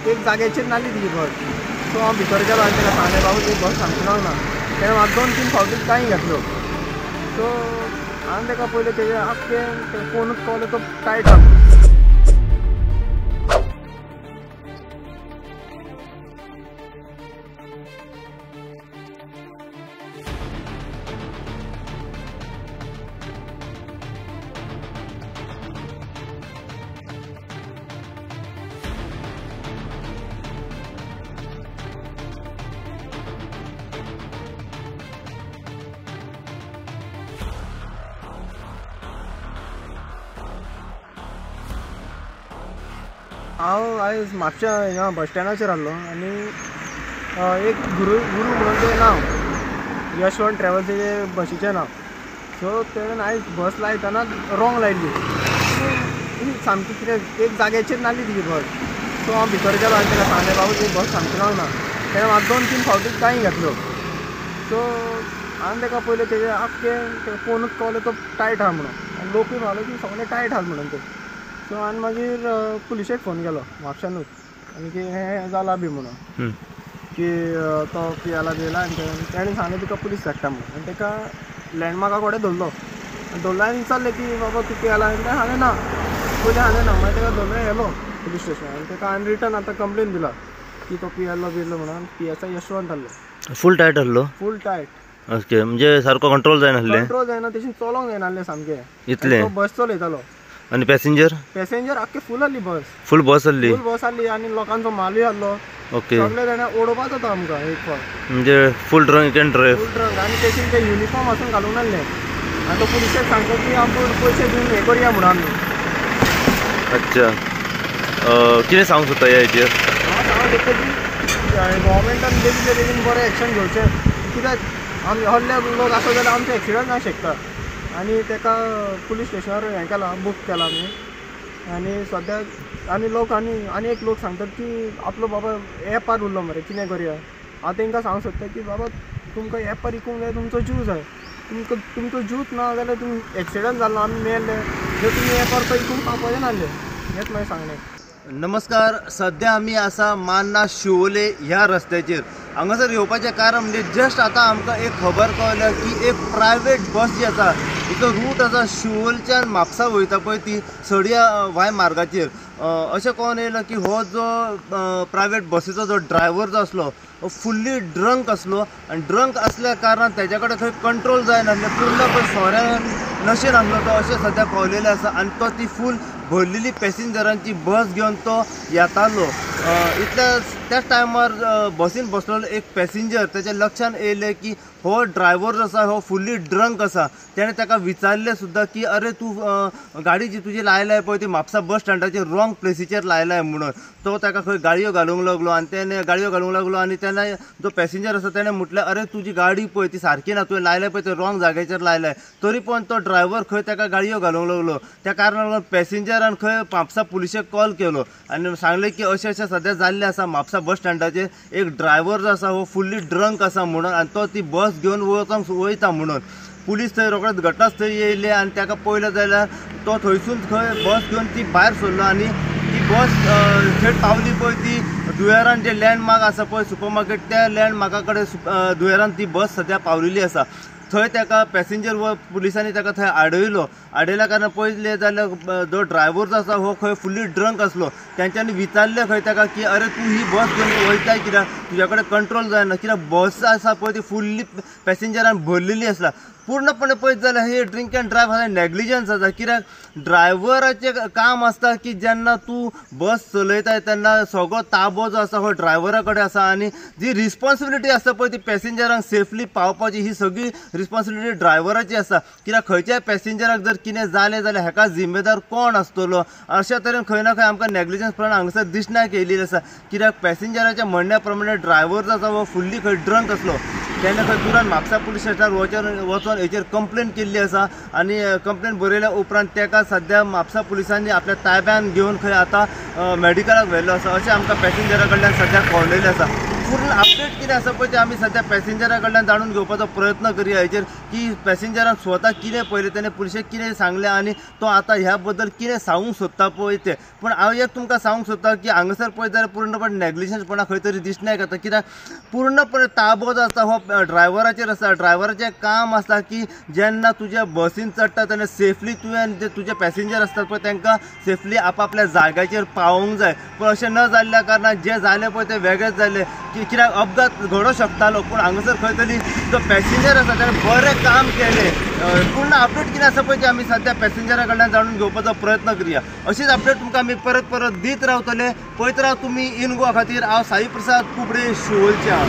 एक जाग्याचेर नासली ती बस. सो हांव भितर गेलो आनी ताका सांगलें बाबा ती बस सामकी रावना. तेणें म्हाका 2-3 फावटी टायम घेतलो. सो हांवें ताका पयलें तेजें आख्खें पळोवनूच कळलें तो टायट आहा. हांव आयज म्हापश्या हिंगा बस स्टँडाचेर आहलो आनी एक गुरू म्हणून तें नांव यशवंत ट्रॅवल्साचे बसीचें नांव. सो तेणें आयज बस लायतना रॉंग लायिल्ली. सामकी कितें एक जाग्याचेर नासली ती बस. सो हांव भितर गेलो आनी ताका सांगलें बाबा ती बस सामकी रावना. तेणें म्हाका 2-3 फावटी टायम घेतलो. सो हांवें ताका पयलें तेजें आख्खें पळोवनूच कळलें तो टायट आहा म्हणून. आनी लोकूय म्हणलो की सगळें टायट आहा म्हणून तें. सो हांवें मागीर पुलिशेक फोन केलो म्हापशानूच आनी की हें जालां बी म्हणून की तो पियेला बियेला आनी तेणें सांगलें तुका पुलीस धाडटा म्हणून. आनी ताका लँडमार्का कडेन धरलो आनी विचारलें की बाबा तूं पियेला आनी तें हांवें ना पयलीं हांवें ना. मागीर ताका धरून गेलो पुलीस स्टेशनार आनी ताका हांवें रिटर्न आतां कंप्लेन दिला की तो पियेल्लो बियेल्लो म्हणून. पियेचा यशवंत आहलो. फूल टायट आहलो. फूल टायट. ओके म्हणजे सारको कंट्रोल जायनासलें. कंट्रोल जायना तशें चलोंक जायनासलें सामकें. इतलें. तो बस चलयतालो. आनी पॅसेंजर आख्खे फूल आहली बस. फूल बस आहली. फूल बस आहली आनी लोकांचो मालूय आहलो. ओके. सगळे जाणा ओडोवपाचो तो आमकां एक फावट. म्हणजे full drunk can drive. Full drunk आनी तेचेर ते युनिफॉर्म आसून घालूंक नासलें. आनी तो पुलिशेक सांगता की आपूण पयशे दिवन हें करया म्हणून आमी. अच्छा कितें सांगूंक सोदता ह्या हेचेर? हांव सांगूंक सोदता की गव्हर्मेंटान बेगीन बेगीन बरें एक्शन घेवचें. कित्याक आमी व्हडले लोक आसा जाल्यार आमचो एक्सिडंट जावंक शकता. आनी ताका पुलीस स्टेशनार हें केलां बूक केला आमी. आनी सद्याक आनी एक लोक सांगतात की आपलो बाबा एपार उरलो मरे कितें करया. हांव तांकां सांगूंक सोदता की बाबा तुमकां एपार विकूंक जाय तुमचो जीव जाय. तुमचो जीवच ना जाल्यार तुमी एक्सिडंट जालो आमी मेले जाल्यार तुमी एपार तो विकूंक पावपाचें नासलें. हेंच म्हाजें सांगणें. नमस्कार. सध्या आमी आसा मान्ना शिवोले ह्या रस्त्याचेर. हांगासर येवपाचें कारण म्हणजे जस्ट आतां आमकां एक खबर कळ्ळ्या की एक प्रायवेट बस जी आसा तिचो रूट आसा शिवोलच्यान म्हापसा वयता पळय ती सड्या व्हाय मार्गाचेर. अशें कळून येयलां की हो जो प्रायवेट बसीचो जो ड्रायव्हर जो आसलो फुल्ली ड्रंक आसलो. आनी ड्रंक असल्या कारणान तेज्या कडेन थंय कंट्रोल जायनासलें. पूर्णपण सोऱ्यान नशेन आसलो तो अशें सद्या कळलेलें आसा. आनी तो ती फूल भरलेली पॅसेंजरांची बस घेवन तो येतालो. त्याच टायमार बसीन बसलेलो एक पॅसेंजर तेच्या लक्षान येयलें की हो ड्रायव्हर जो आसा हो फुल्ली ड्रंक आसा. तेणें ताका विचारलें सुद्दां की अरे तूं गाडी जी तुजी लायलाय पळय ती म्हापसा बस स्टँडाचेर रॉंग प्लेसीचेर लायलाय म्हणून. तो ताका खंय गाडयो घालूंक लागलो आनी तेणें गाडयो घालूंक लागलो आनी तेन्ना जो पॅसेंजर आसा तेणें म्हटलें अरे तुजी गाडी पळय ती सारकी ना तुवें लायलाय पळय ते रॉंग जाग्याचेर लायलाय. तरी पण तो ड्रायव्हर खंय ताका गाडयो घालूंक लागलो. त्या कारणान लागून पॅसेंजरान खंय म्हापसा पुलिशेक कॉल केलो आनी सांगलें की अशें सद्या जाल्लें आसा म्हापसा बस स्टँडाचेर एक ड्रायव्हर जो आसा हो फुल्ली ड्रंक आसा म्हणून आनी तो ती बस घेवन वयता म्हणून. पुलीस थंय रोखडेच घटनास्थळी येयले आनी ताका पळयलें जाल्यार तो थंयसून खंय बस घेवन ती भायर सरलो आनी ती बस थेट पावली पळय ती दुयेरान जे लँडमार्क आसा पळय सुपरमार्केट त्या लँडमार्का कडेन दुयेरान ती बस सद्या पावलेली आसा. थंय ताका पॅसेंजर व पुलिसांनी ताका थंय आडयल्या कारणान पळयलें जाल्यार जो ड्रायव्हर जो आसा हो खंय फुल्ली ड्रंक आसलो. तेंच्यांनी विचारलें खंय ताका की अरे तूं ही बस घेवन वयताय कित्याक तुज्या कडेन कंट्रोल जायना कित्याक बस आसा पळय ती फुल्ली पॅसेंजरान भरलेली आसा. पूर्णपणे पळयत जाल्यार हे ड्रिंक एंड ड्रायव्ह हा नेग्लिजन्स आसा. कित्याक ड्रायव्हराचें काम आसता की जेन्ना तूं बस चलयताय तेन्ना सगळो ताबो जो आसा हो ड्रायव्हरा कडेन आसा आनी जी रिस्पॉन्सिबिलिटी आसता पळय ती पॅसेंजरांक सेफली पावपाची ही सगळी रिस्पॉन्सिबिलिटी ड्रायव्हराची आसा. कित्याक खंयच्याय पॅसेंजराक जर कितें जालें जाल्यार हेका जिम्मेदार कोण आसतलो. अशा तरेन खंय ना खंय आमकां नेग्लिजन्स प्रमाण हांगासर दिसण्याक येयलेली आसा. कित्याक पॅसेंजराच्या म्हणण्या प्रमाणे ड्रायव्हर जो आसा हो फुल्ली खंय ड्रंक आसलो. तेन्ना खंय तुरंत म्हापसा पुलीस स्टेशनार वचून हेचेर कंप्लेन केल्ली आसा आनी कंप्लेन बरयल्या उपरांत ताका सद्या म्हापसा पुलिसांनी आपल्या ताब्यान घेवन खंय आतां मेडिकलाक व्हेल्लो आसा अशें आमकां पॅसेंजरा कडल्यान सद्या कळलेलें आसा. पूर्ण अपडेट कितें आसा पळय तें आमी सध्या पॅसेंजरा कडल्यान जाणून घेवपाचो प्रयत्न करया हेचेर की पॅसेंजरान स्वता कितें पळयलें तेणें पुलिशेक कितें सांगलें आनी तो आतां ह्या बद्दल कितें सांगूंक सोदता पळय तें. पूण हांव एक तुमकां सांगूंक सोदता की हांगासर पळयत जाल्यार पूर्णपणे नेग्लिजन्सपणा खंय तरी दिसण्याक येता. कित्याक पूर्णपणे ताबो जो आसा हो ड्रायव्हराचेर आसा. ड्रायव्हराचें काम आसा की जेन्ना तुज्या बसीन चडटा तेन्ना सेफली तुवें जे तुजे पॅसेंजर आसतात पळय तांकां सेफली आपापल्या जाग्याचेर पावोवंक जाय. पूण अशें न जाल्ल्या कारणान जें जालें पळय तें वेगळेंच जालें की कित्याक अपघात घडोवंक शकतालो. पूण हांगासर खंय तरी जो पॅसेंजर आसा ताणें बरें काम केलें. पूर्ण अपडेट कितें आसा पळय ती आमी सध्या पॅसेंजरा कडल्यान जाणून घेवपाचो प्रयत्न करया. अशीच अपडेट तुमकां आमी परत परत दीत रावतले. पळयत राव तुमी इन गोवा खातीर. हांव साई प्रसाद कुबडे शिवोलच्या.